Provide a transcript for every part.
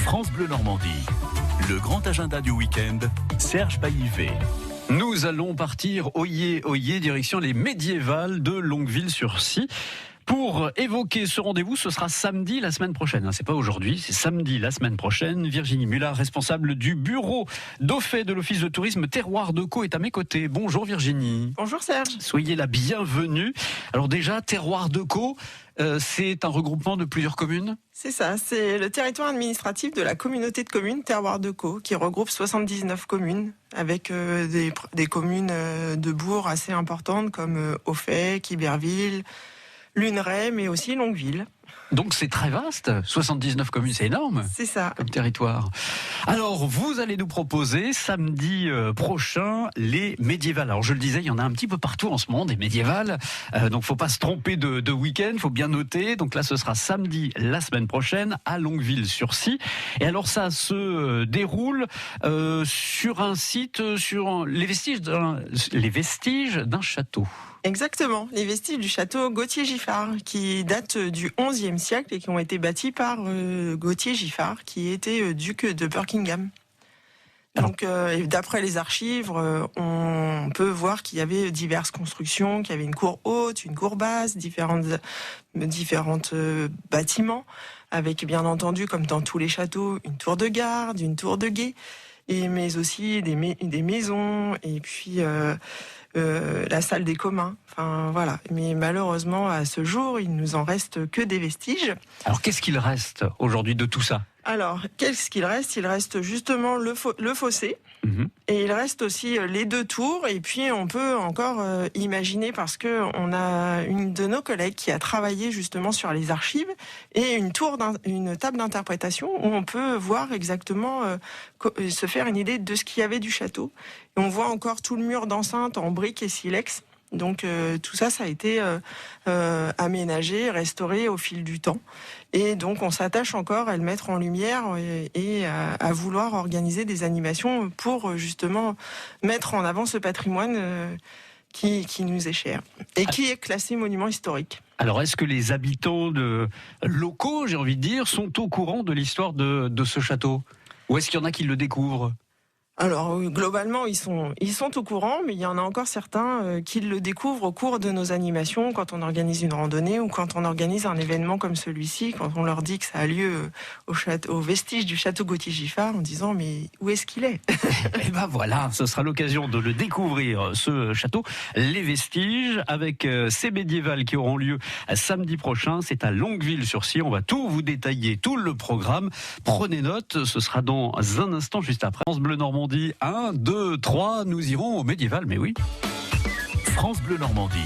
France Bleu Normandie. Le grand agenda du week-end, Serge Baillivet. Nous allons partir oyez, direction les médiévales de Longueville-sur-Scie. Pour évoquer ce rendez-vous, ce sera samedi la semaine prochaine. C'est pas aujourd'hui, c'est samedi la semaine prochaine. Virginie Mullard, responsable du bureau d'Ofay de l'Office de tourisme Terroir de Caux, est à mes côtés. Bonjour Virginie. Bonjour Serge. Soyez la bienvenue. Alors déjà, Terroir de Caux, c'est un regroupement de plusieurs communes ? C'est ça, c'est le territoire administratif de la communauté de communes Terroir de Caux, qui regroupe 79 communes, avec des communes de bourgs assez importantes comme Ofay, Quiberville, Luneray, mais aussi Longueville. Donc c'est très vaste, 79 communes, c'est énorme. C'est ça. Comme territoire. Alors, vous allez nous proposer samedi prochain les médiévales. Alors, je le disais, il y en a un petit peu partout en ce moment, des médiévales. Donc, faut pas se tromper de week-end, faut bien noter. Donc là, ce sera samedi la semaine prochaine à Longueville-sur-Scie. Et alors, ça se déroule sur un site, sur les vestiges d'un château. Exactement, les vestiges du château Gauthier-Giffard, qui datent du XIe siècle et qui ont été bâtis par Gauthier-Giffard, qui était duc de Buckingham. Donc, d'après les archives, on peut voir qu'il y avait diverses constructions, qu'il y avait une cour haute, une cour basse, différentes bâtiments, avec bien entendu, comme dans tous les châteaux, une tour de garde, une tour de guet, mais aussi des maisons, et puis la salle des communs. Enfin voilà. Mais malheureusement, à ce jour, il nous en reste que des vestiges. Alors qu'est-ce qu'il reste aujourd'hui de tout ça ? Alors, qu'est-ce qu'il reste ? Il reste justement le fossé, et il reste aussi les deux tours, et puis on peut encore imaginer, parce que on a une de nos collègues qui a travaillé justement sur les archives, et une table d'interprétation où on peut voir exactement, se faire une idée de ce qu'il y avait du château. Et on voit encore tout le mur d'enceinte en briques et silex. Donc tout ça a été aménagé, restauré au fil du temps. Et donc on s'attache encore à le mettre en lumière et à vouloir organiser des animations pour justement mettre en avant ce patrimoine qui nous est cher et qui est classé monument historique. Alors est-ce que les habitants locaux, j'ai envie de dire, sont au courant de l'histoire de ce château ? Ou est-ce qu'il y en a qui le découvrent ? Alors globalement, ils sont au courant, mais il y en a encore certains qui le découvrent au cours de nos animations, quand on organise une randonnée ou quand on organise un événement comme celui-ci, quand on leur dit que ça a lieu au vestige du château Gauthier-Giffard, en disant mais où est-ce qu'il est ? Et ben voilà, ce sera l'occasion de le découvrir, ce château, les vestiges, avec ces médiévales qui auront lieu samedi prochain. C'est à Longueville-sur-Scie. On va tout vous détailler, tout le programme. Prenez note, ce sera dans un instant, juste après. France Bleu Normandie. 1, 2, 3, nous irons au médiéval, mais oui. France Bleu Normandie.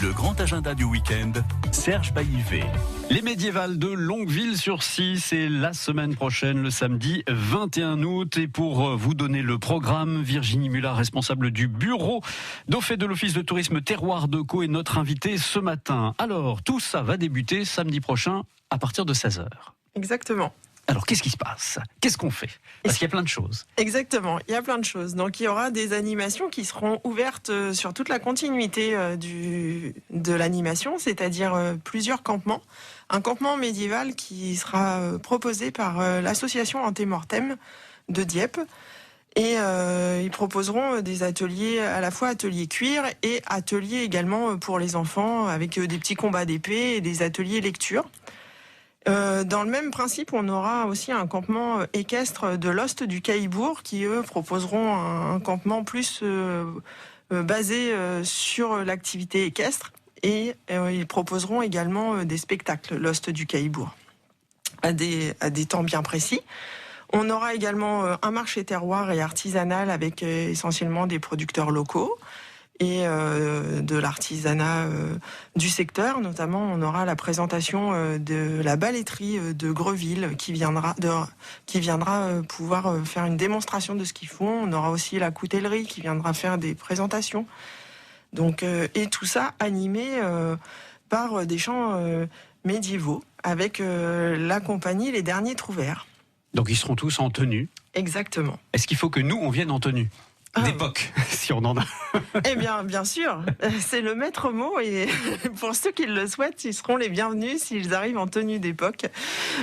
Le grand agenda du week-end, Serge Baillivet. Les médiévales de Longueville-sur-Scie, c'est la semaine prochaine, le samedi 21 août. Et pour vous donner le programme, Virginie Mullard, responsable du bureau d'Ofay de l'Office de tourisme Terroir de Caux, est notre invitée ce matin. Alors, tout ça va débuter samedi prochain à partir de 16h. Exactement. Alors, qu'est-ce qui se passe ? Qu'est-ce qu'on fait ? Parce qu'il y a plein de choses. Exactement, il y a plein de choses. Donc, il y aura des animations qui seront ouvertes sur toute la continuité de l'animation, c'est-à-dire plusieurs campements. Un campement médiéval qui sera proposé par l'association Antemortem de Dieppe. Et ils proposeront des ateliers, à la fois ateliers cuir et ateliers également pour les enfants, avec des petits combats d'épée et des ateliers lecture. Dans le même principe, on aura aussi un campement équestre de l'Ost du Caillebourg qui, eux, proposeront un campement plus basé sur l'activité équestre, et ils proposeront également des spectacles, l'Ost du Caillebourg, à des temps bien précis. On aura également un marché terroir et artisanal avec essentiellement des producteurs locaux et de l'artisanat du secteur. Notamment, on aura la présentation de la balletterie de Greville qui viendra pouvoir faire une démonstration de ce qu'ils font. On aura aussi la coutellerie qui viendra faire des présentations. Donc, et tout ça animé par des chants médiévaux avec la compagnie Les Derniers Trouvères. Donc ils seront tous en tenue. Exactement. Est-ce qu'il faut que nous, on vienne en tenue ? d'époque, si on en a. Eh bien sûr, c'est le maître mot et pour ceux qui le souhaitent, ils seront les bienvenus s'ils arrivent en tenue d'époque.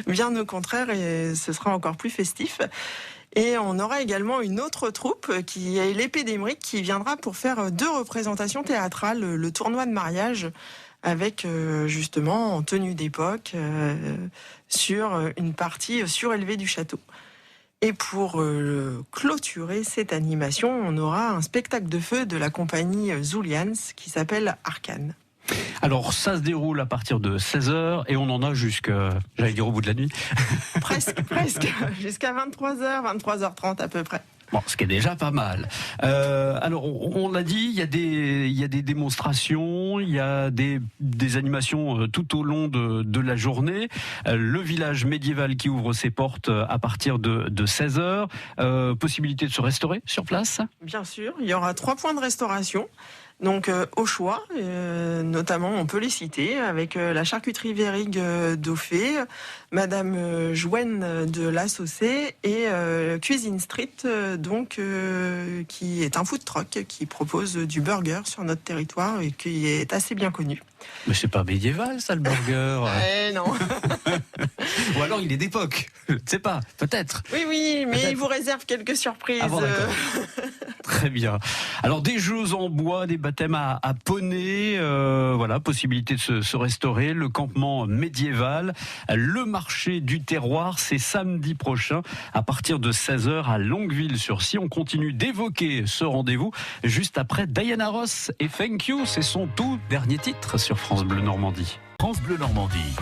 Bien au contraire, et ce sera encore plus festif. Et on aura également une autre troupe qui est l'Épée d'Émeric qui viendra pour faire 2 représentations théâtrales, le tournoi de mariage avec justement en tenue d'époque sur une partie surélevée du château. Et pour clôturer cette animation, on aura un spectacle de feu de la compagnie Zulians qui s'appelle Arcane. Alors, ça se déroule à partir de 16h et on en a jusqu'à, j'allais dire au bout de la nuit. Presque, jusqu'à 23h, 23h30 à peu près. Bon, ce qui est déjà pas mal. Alors, on l'a dit, il y a des démonstrations, il y a des animations tout au long de la journée. Le village médiéval qui ouvre ses portes à partir de 16h. Possibilité de se restaurer sur place ? Bien sûr, il y aura 3 points de restauration. Donc au choix, notamment on peut les citer avec la charcuterie Vérig d'Auffay, Madame Jouen de La Saucée et Cuisine Street, qui est un food truck qui propose du burger sur notre territoire et qui est assez bien connu. Mais c'est pas médiéval ça le burger. Non. Ou alors il est d'époque, je ne sais pas, peut-être. Oui, mais il vous réserve quelques surprises. Ah bon, d'accord. Très bien. Alors des jeux en bois, des baptêmes à poney, voilà, possibilité de se restaurer, le campement médiéval, le marché du terroir, c'est samedi prochain à partir de 16h à Longueville-sur-Scie. On continue d'évoquer ce rendez-vous juste après Diana Ross et Thank You, c'est son tout dernier titre sur France Bleu Normandie. France Bleu Normandie,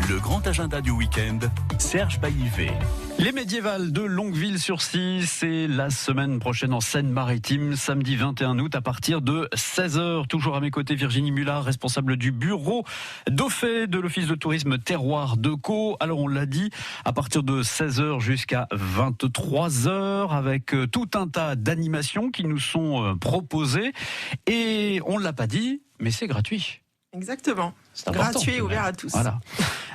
le grand agenda du week-end, Serge Baillivet. Les médiévales de Longueville-sur-Scie, c'est la semaine prochaine en Seine-Maritime, samedi 21 août à partir de 16h. Toujours à mes côtés, Virginie Mullard, responsable du bureau d'Auffay de l'Office de tourisme Terroir de Caux. Alors on l'a dit, à partir de 16h jusqu'à 23h, avec tout un tas d'animations qui nous sont proposées. Et on ne l'a pas dit, mais c'est gratuit. Exactement. C'est important, gratuit et ouvert à tous. Voilà.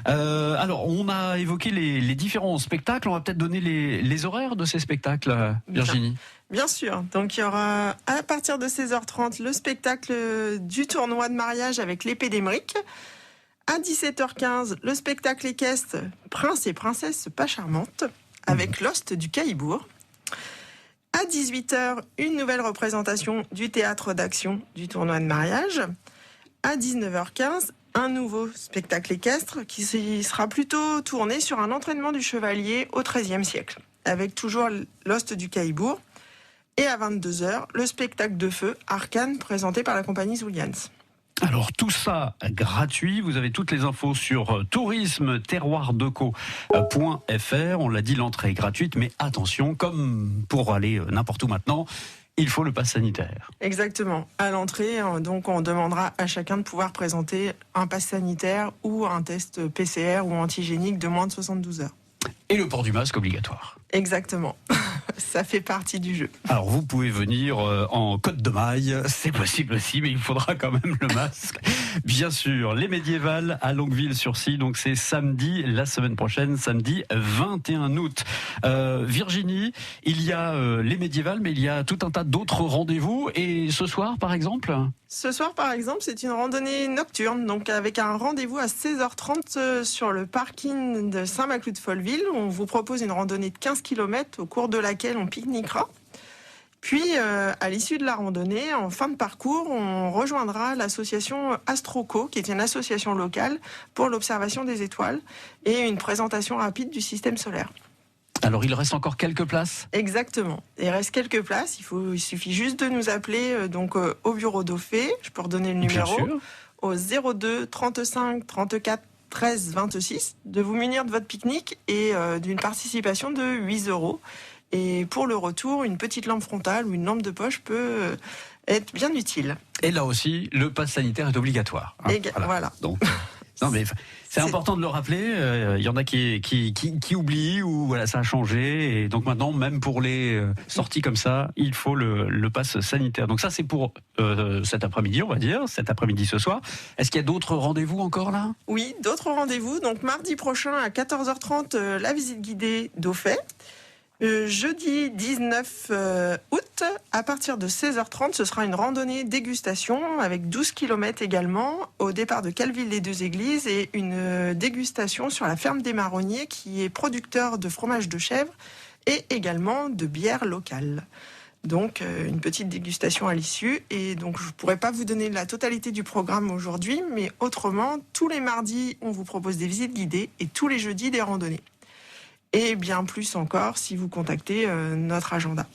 Alors, on a évoqué les différents spectacles. On va peut-être donner les horaires de ces spectacles, Virginie. Bien sûr. Donc, il y aura à partir de 16h30 le spectacle du tournoi de mariage avec l'Épée d'Émeric. À 17h15, le spectacle équestre Prince et Princesse pas charmante avec l'Ost du Caillebourg. À 18h, une nouvelle représentation du théâtre d'action du tournoi de mariage. À 19h15, un nouveau spectacle équestre qui sera plutôt tourné sur un entraînement du chevalier au XIIIe siècle, avec toujours l'Ost du Caillebourg. Et à 22h, le spectacle de feu Arcane présenté par la compagnie Zulians. Alors tout ça gratuit, vous avez toutes les infos sur tourisme-terroir-de-caux.fr. On l'a dit, l'entrée est gratuite, mais attention, comme pour aller n'importe où maintenant, il faut le pass sanitaire. Exactement. À l'entrée, donc, on demandera à chacun de pouvoir présenter un pass sanitaire ou un test PCR ou antigénique de moins de 72 heures. Et le port du masque obligatoire. Exactement. Ça fait partie du jeu. Alors vous pouvez venir en côte de maille, c'est possible aussi, mais il faudra quand même le masque. Bien sûr, les médiévales à Longueville-sur-Scie, donc c'est samedi, la semaine prochaine, samedi 21 août. Virginie, il y a les médiévales, mais il y a tout un tas d'autres rendez-vous. Et ce soir, par exemple ? Ce soir, par exemple, c'est une randonnée nocturne, donc avec un rendez-vous à 16h30 sur le parking de Saint-Maclou-de-Folleville. On vous propose une randonnée de 15 km au cours de laquelle on pique-niquera. Puis, à l'issue de la randonnée, en fin de parcours, on rejoindra l'association Astroco, qui est une association locale pour l'observation des étoiles et une présentation rapide du système solaire. Alors, il reste encore quelques places ? Exactement. Il reste quelques places. Il suffit juste de nous appeler au bureau d'Auffay. Je peux redonner le numéro. Bien sûr. Au 02 35 34 13 26. De vous munir de votre pique-nique et d'une participation de 8 €. Et pour le retour, une petite lampe frontale ou une lampe de poche peut être bien utile. Et là aussi, le pass sanitaire est obligatoire. Voilà. Donc, non mais c'est important de le rappeler. Il y en a qui oublient ou voilà, ça a changé. Et donc maintenant, même pour les sorties comme ça, il faut le pass sanitaire. Donc ça, c'est pour cet après-midi, on va dire, cet après-midi ce soir. Est-ce qu'il y a d'autres rendez-vous encore là ? Oui, d'autres rendez-vous. Donc mardi prochain à 14h30, la visite guidée d'Auffay. Jeudi 19 août, à partir de 16h30, ce sera une randonnée dégustation avec 12 km également, au départ de Calville-les-Deux-Églises, et une dégustation sur la ferme des Marronniers, qui est producteur de fromage de chèvre et également de bière locale. Donc une petite dégustation à l'issue, et donc je ne pourrais pas vous donner la totalité du programme aujourd'hui, mais autrement, tous les mardis, on vous propose des visites guidées et tous les jeudis, des randonnées. Et bien plus encore si vous contactez notre agenda.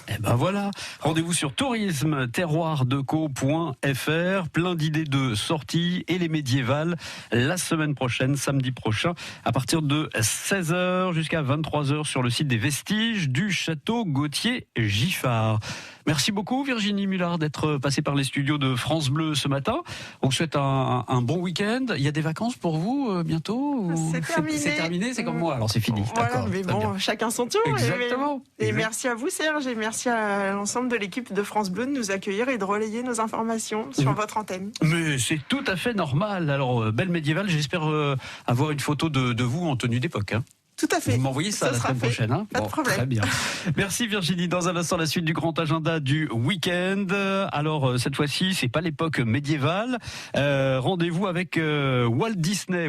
Eh ben voilà, rendez-vous sur tourisme-terroirdeco.fr, plein d'idées de sorties et les médiévales la semaine prochaine, samedi prochain, à partir de 16h jusqu'à 23h sur le site des vestiges du château Gauthier-Giffard. Merci beaucoup Virginie Mullard d'être passée par les studios de France Bleu ce matin. On vous souhaite un bon week-end. Il y a des vacances pour vous bientôt ou... C'est terminé. C'est terminé, c'est comme moi, alors c'est fini. Voilà, D'accord, mais très bon, bien. chacun son tour. Exactement. Et merci à vous Serge, et merci à l'ensemble de l'équipe de France Bleu de nous accueillir et de relayer nos informations sur votre antenne. Mais c'est tout à fait normal. Alors, belle médiévale, j'espère avoir une photo de vous en tenue d'époque. Hein. Tout à fait. Vous m'envoyez ça la semaine prochaine. Hein. Pas de problème. Très bien. Merci Virginie. Dans un instant, la suite du grand agenda du week-end. Alors, cette fois-ci, c'est pas l'époque médiévale. Rendez-vous avec Walt Disney.